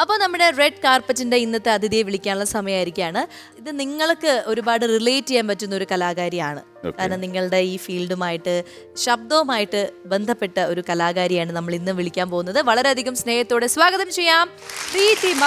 അപ്പോൾ നമ്മുടെ റെഡ് കാർപ്പറ്റിന്റെ ഇന്നത്തെ അതിഥിയെ വിളിക്കാനുള്ള സമയമായിരിക്കാണ്. ഇത് നിങ്ങൾക്ക് ഒരുപാട് റിലേറ്റ് ചെയ്യാൻ പറ്റുന്ന ഒരു കലാകാരിയാണ്. കാരണം നിങ്ങളുടെ ഈ ഫീൽഡുമായിട്ട് ശബ്ദവുമായിട്ട് ബന്ധപ്പെട്ട ഒരു കലാകാരിയാണ് നമ്മൾ ഇന്ന് വിളിക്കാൻ പോകുന്നത്. വളരെയധികം സ്നേഹത്തോടെ സ്വാഗതം ചെയ്യാം പ്രീതിമ.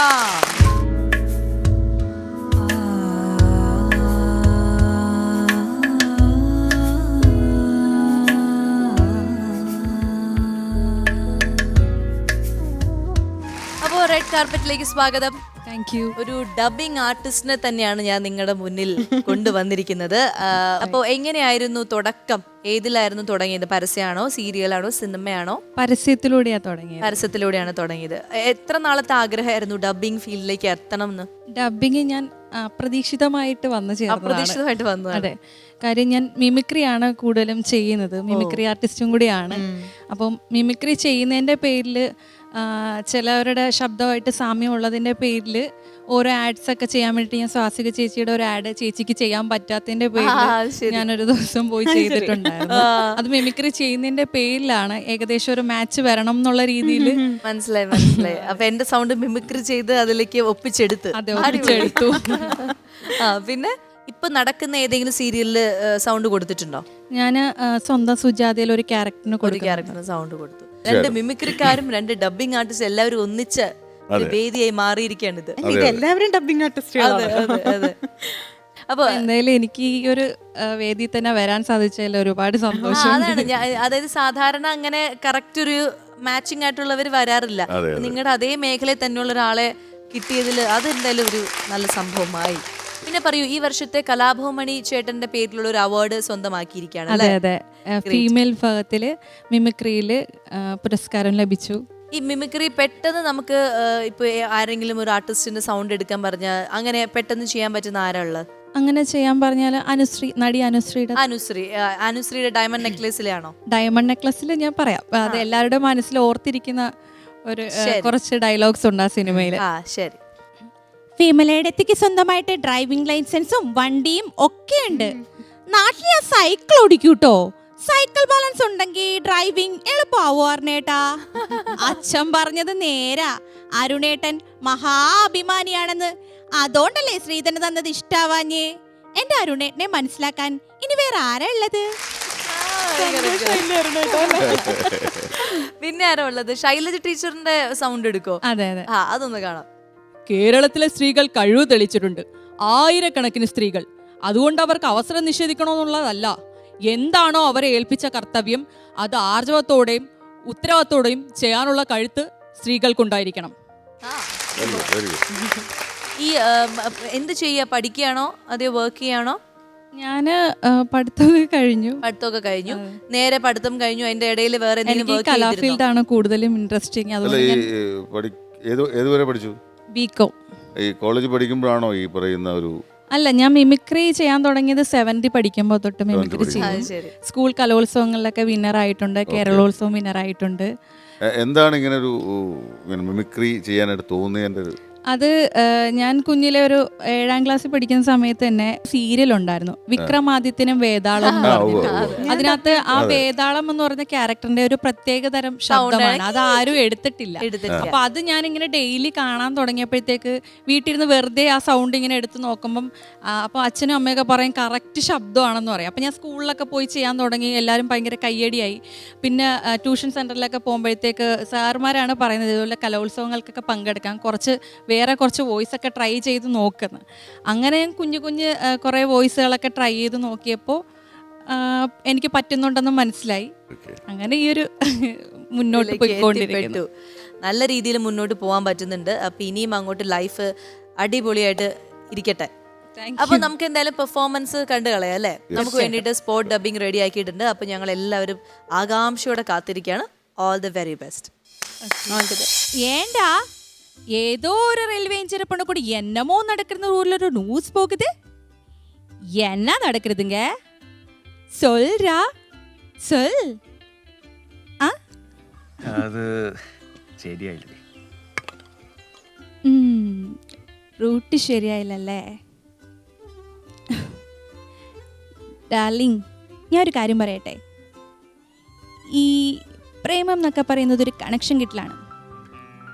റെഡ് കാർപ്പറ്റിലേക്ക് സ്വാഗതം. Thank you. ഒരു ഡബിംഗ് ആർട്ടിസ്റ്റിനെ തന്നെയാണ് ഞാൻ നിങ്ങളുടെ മുന്നിൽ കൊണ്ടുവന്നിരിക്കുന്നത്. അപ്പോൾ എങ്ങനെയായിരുന്നു തുടക്കം? ഏതിലായിരുന്നു തുടങ്ങിയത്? പരസ്യമാണോ, സീരിയലാണോ, സിനിമയാണോ? പരസ്യത്തിലൂടെയാണ് തുടങ്ങിയത്. എത്ര നാളത്തെ ആഗ്രഹമായിരുന്നു ഡബിംഗ് ഫീൽഡിലേക്ക് എത്തണം എന്ന്? ഡബിംഗ് ഞാൻ അപ്രതീക്ഷിതമായിട്ട് വന്നു. അതെ, കാര്യം ഞാൻ മിമിക്രിയാണ് കൂടുതലും ചെയ്യുന്നത്. മിമിക്രി ആർട്ടിസ്റ്റും കൂടിയാണ്. അപ്പം മിമിക്രി ചെയ്യുന്നതിന്റെ പേരിൽ ചിലവരുടെ ശബ്ദമായിട്ട് സാമ്യം ഉള്ളതിന്റെ പേരിൽ ഓരോ ആഡ്സ് ഒക്കെ ചെയ്യാൻ വേണ്ടിട്ട് ഞാൻ സ്വാസിക ചേച്ചിയുടെ ഒരു ആഡ് ചേച്ചിക്ക് ചെയ്യാൻ പറ്റാത്തതിന്റെ പേരിൽ ഞാനൊരു ദിവസം പോയി ചെയ്തിട്ടുണ്ടായിരുന്നു. അത് മിമിക്രി ചെയ്യുന്നതിന്റെ പേരിലാണ്. ഏകദേശം ഒരു മാച്ച് വരണം എന്നുള്ള രീതിയിൽ. മനസ്സിലായി. അപ്പൊ എന്റെ സൗണ്ട് മിമിക്രി ചെയ്ത് അതിലേക്ക് ഒപ്പിച്ചെടുത്തു. പിന്നെ ഇപ്പൊ നടക്കുന്ന ഏതെങ്കിലും സീരിയലില് സൗണ്ട് കൊടുത്തിട്ടുണ്ടോ? ഞാൻ സ്വന്തം സുജാതയിൽ ഒരു ക്യാരക്ടറിന് സൗണ്ട് കൊടുത്തു. രണ്ട് മിമിക്രിക്കാരും രണ്ട് ഡബിംഗ് ആർട്ടിസ്റ്റ് എല്ലാവരും ഒന്നിച്ച് വേദിയായി മാറിയിരിക്കുകയാണ് ഇത്. എല്ലാവരും ഡബിംഗ് ആർട്ടിസ്റ്റ്. അപ്പൊ എന്തായാലും എനിക്ക് ഈ ഒരു വേദി തന്നെ വരാൻ സാധിച്ചതിൽ ഒരുപാട് സന്തോഷം. അതാണ് അതായത് സാധാരണ അങ്ങനെ കറക്റ്റ് ഒരു മാച്ചിങ് ആയിട്ടുള്ളവർ വരാറില്ല. നിങ്ങളുടെ അതേ മേഖലയിൽ തന്നെയുള്ള ഒരാളെ കിട്ടിയതിൽ അതെന്തായാലും ഒരു നല്ല സംഭവമായി. പിന്നെ പറയൂ, ഈ വർഷത്തെ കലാഭവമണി ചേട്ടന്റെ പേരിലുള്ള ഒരു അവാർഡ് സ്വന്തമാക്കിയിരിക്കുകയാണ്. അതെ, ഫീമെയിൽ വിഭാഗത്തില് മിമിക്രിയില് പുരസ്കാരം ലഭിച്ചു. ഈ മിമിക്രി പെട്ടെന്ന് നമുക്ക് ഇപ്പൊ ആരെങ്കിലും ഒരു ആർട്ടിസ്റ്റിന്റെ സൗണ്ട് എടുക്കാൻ പറഞ്ഞാൽ അങ്ങനെ പെട്ടെന്ന് ചെയ്യാൻ പറ്റുന്ന ആരാ ഉള്ളത്? അങ്ങനെ ചെയ്യാൻ പറഞ്ഞാൽ നടി അനുശ്രീയുടെ ഡയമണ്ട് നെക്ലേസിലാണോ? ഡയമണ്ട് നെക്ലസിൽ ഞാൻ പറയാം. അത് എല്ലാവരുടെ മനസ്സിൽ ഓർത്തിരിക്കുന്ന ഒരു കുറച്ച് ഡയലോഗ്സ് ഉണ്ട് ആ സിനിമയില്. ശരി. ഫീമലേടത്തേക്ക് സ്വന്തമായിട്ട് ഡ്രൈവിംഗ് ലൈസൻസും വണ്ടിയും ഒക്കെ ഉണ്ട്. നാട്ടിൽ ഞാൻ സൈക്കിൾ ഓടിക്കൂട്ടോ. സൈക്കിൾ ബാലൻസ് ഉണ്ടെങ്കിൽ ഡ്രൈവിംഗ് എളുപ്പമാവോ അരുണേട്ടാ? അച്ഛൻ പറഞ്ഞത് നേരാ. അരുണേട്ടൻ മഹാ അഭിമാനിയാണെന്ന്. അതുകൊണ്ടല്ലേ ശ്രീധരന് തന്നത് ഇഷ്ടാവാഞ്ഞേ. എന്റെ അരുണേട്ടനെ മനസ്സിലാക്കാൻ ഇനി വേറെ ആരാ ഉള്ളത്? പിന്നെ ആരാ ഉള്ളത്? ശൈലജ ടീച്ചറിന്റെ സൗണ്ട് എടുക്കോ? അതെ, അതൊന്ന് കാണാം. കേരളത്തിലെ സ്ത്രീകൾ കഴിവ് തെളിച്ചിട്ടുണ്ട്. ആയിരക്കണക്കിന് സ്ത്രീകൾ. അതുകൊണ്ട് അവർക്ക് അവസരം നിഷേധിക്കണമെന്നുള്ളതല്ല. എന്താണോ അവരെ ഏൽപ്പിച്ച കർത്തവ്യം അത് ആർജവത്തോടെയും ഉത്തരവാദിത്തോടെയും ചെയ്യാനുള്ള കഴുത്ത് സ്ത്രീകൾക്കുണ്ടായിരിക്കണം. ഈ എന്ത് ചെയ്യാ? പഠിക്കുകയാണോ അതോ വർക്ക് ചെയ്യാണോ? ഞാന് പഠിത്തമൊക്കെ കഴിഞ്ഞു. നേരെ പഠിത്തം കഴിഞ്ഞു. അതിന്റെ ഇടയിൽ വേറെ കലാഫീൽഡാണ് കൂടുതലും ഇൻട്രസ്റ്റിംഗ്. ഏതുവരെ പഠിച്ചു? ബികോം. ഈ കോളേജ് പഠിക്കുമ്പോഴാണോ ഈ പറയുന്ന ഒരു? അല്ല, ഞാൻ മിമിക്രി ചെയ്യാൻ തുടങ്ങിയത് 7th പഠിക്കുമ്പോൾ തൊട്ട് മിമിക്രി ചെയ്യും. സ്കൂൾ കലോത്സവങ്ങളിലൊക്കെ വിന്നർ ആയിട്ടുണ്ട്, കേരളോത്സവം വിന്നർ ആയിട്ടുണ്ട്. എന്താണ് ഇങ്ങനെ ഒരു മിമിക്രി ചെയ്യാനായിട്ട് തോന്നിയതിന്റെ? അത് ഞാൻ കുഞ്ഞിലെ ഒരു 7ാം ക്ലാസ്സിൽ പഠിക്കുന്ന സമയത്ത് തന്നെ സീരിയൽ ഉണ്ടായിരുന്നു, വിക്രമാദിത്യനും വേതാളം എന്ന് പറഞ്ഞിട്ട്. അതിനകത്ത് ആ വേതാളം എന്ന് പറഞ്ഞ ക്യാരക്ടറിന്റെ ഒരു പ്രത്യേക തരം ശബ്ദമാണ്. അത് ആരും എടുത്തിട്ടില്ല. അപ്പൊ അത് ഞാൻ ഇങ്ങനെ ഡെയിലി കാണാൻ തുടങ്ങിയപ്പോഴത്തേക്ക് വീട്ടിലിരുന്ന് വെറുതെ ആ സൗണ്ട് ഇങ്ങനെ എടുത്ത് നോക്കുമ്പം അപ്പൊ അച്ഛനും അമ്മയൊക്കെ പറയും കറക്റ്റ് ശബ്ദമാണെന്ന് പറയും. അപ്പൊ ഞാൻ സ്കൂളിലൊക്കെ പോയി ചെയ്യാൻ തുടങ്ങി. എല്ലാവരും ഭയങ്കര കയ്യടിയായി. പിന്നെ ട്യൂഷൻ സെന്ററിലൊക്കെ പോകുമ്പോഴത്തേക്ക് സാറുമാരാണ് പറയുന്നത് ഇതുപോലെ കലോത്സവങ്ങൾക്കൊക്കെ പങ്കെടുക്കാൻ വേറെ കുറച്ച് വോയിസ് ഒക്കെ ട്രൈ ചെയ്ത് നോക്കുന്നത്. അങ്ങനെ ഞാൻ കുഞ്ഞു കുറേ വോയിസുകളൊക്കെ ട്രൈ ചെയ്ത് നോക്കിയപ്പോൾ എനിക്ക് പറ്റുന്നുണ്ടെന്ന് മനസ്സിലായി. അങ്ങനെ ഈ ഒരു മുന്നോട്ട് പോയിക്കൊണ്ടിരിക്കുന്നു. നല്ല രീതിയിൽ മുന്നോട്ട് പോകാൻ പറ്റുന്നുണ്ട്. അപ്പൊ ഇനിയും അങ്ങോട്ട് ലൈഫ് അടിപൊളിയായിട്ട് ഇരിക്കട്ടെ. അപ്പൊ നമുക്ക് എന്തായാലും പെർഫോമൻസ് കണ്ടു കളയാം അല്ലേ? നമുക്ക് വേണ്ടിയിട്ട് സ്പോട്ട് ഡബിങ് റെഡി ആക്കിയിട്ടുണ്ട്. അപ്പൊ ഞങ്ങൾ എല്ലാവരും ആകാംക്ഷയോടെ കാത്തിരിക്കുകയാണ്. All the very best. ஏண்டா ஏதோ ஒரு ரயில்வே இன்ஜினை பண்ண கூட என்னமோ நடக்கிற ஊர்ல ஒரு நியூஸ் போகுது. என்ன நடக்குதுங்க? சொல்றா சொல். അത് ശരിയായില്ലേ? റൂട്ട് ശരിയായില്ലല്ലേ? ഡാർലിംഗ്, ഞാനൊരു കാര്യം പറയട്ടെ. ഈ പ്രേമം എന്നൊക്കെ പറയുന്നത് ഒരു കണക്ഷൻ കിട്ടലാണ്.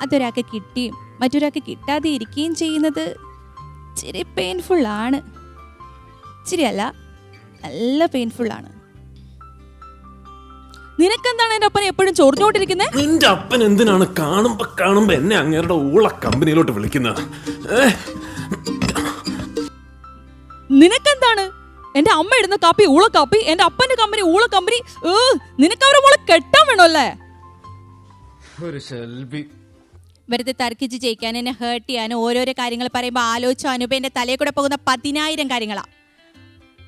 അതൊരാൾക്ക് കിട്ടിയും മറ്റൊരാൾക്ക് കിട്ടാതെ ഇരിക്കുകയും ചെയ്യുന്നത് ഇച്ചിരി പെയിൻഫുള്ളാണ്. ഇച്ചിരിയല്ല, നല്ല പെയിൻഫുള്ളാണ്. നിനക്കെന്താണ് എന്റെ അപ്പനെ എപ്പോഴും ചൊറിഞ്ഞോണ്ടിരിക്കുന്നേ? നിന്റെ അപ്പൻ എന്തിനാണ് കാണുമ്പോ എന്നെ അങ്ങേരുടെ ഊള കമ്പനിയിലോട്ട് വിളിക്കുന്നത്? നിനക്കെന്താണ്? എന്റെ അമ്മ ഇടുന്ന കാപ്പി ഊള കാപ്പി, എന്റെ അപ്പന്റെ കമ്പനി ഊള കമ്പനി. നിനക്ക് അവരെ മോളെ കെട്ടാൻ വേണമല്ലേ? ഒരു ശെൽബി വെറുതെ തർക്കിച്ച് ജയിക്കാൻ, എന്നെ ഹേർട്ട് ചെയ്യാനും ഓരോരോ കാര്യങ്ങൾ പറയുമ്പോൾ ആലോചിച്ചു അനുപ എൻ്റെ തലയിൽ കൂടെ പോകുന്ന 10,000 കാര്യങ്ങളാ.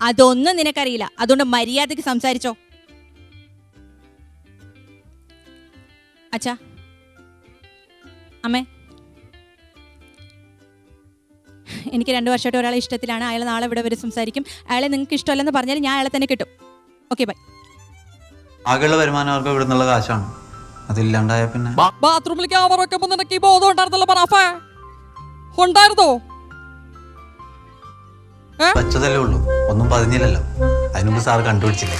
അതൊന്നും നിനക്കറിയില്ല. അതുകൊണ്ട് മര്യാദയ്ക്ക് സംസാരിച്ചോ. അച്ഛാ, അമ്മേ, എനിക്ക് 2 വർഷമായിട്ട് ഒരാളെ ഇഷ്ടത്തിലാണ്. അയാൾ നാളെ ഇവിടെ വരെ സംസാരിക്കും. അയാളെ നിങ്ങൾക്ക് ഇഷ്ടമല്ലെന്ന് പറഞ്ഞാൽ ഞാൻ അയാളെ തന്നെ കിട്ടും. Okay, bye. ആകെയുള്ള വരുമാനം അവർക്ക് ഇവിടെ നിന്നുള്ള കാശാണ്. അതില്ലാണ്ടായ പിന്നെ ബാത്റൂമിൽ ക്യാമറ വെക്കുമ്പോ നിനക്ക് ഈ ബോധം ഉണ്ടായിരുന്നല്ലോ പറാഫേ? ഉണ്ടായിരുന്നോ? വെച്ചതല്ലേ ഉള്ളൂ, ഒന്നും പതിഞ്ഞില്ലല്ലോ. അതിനുമ്പ് സാറ് കണ്ടുപിടിച്ചില്ലേ?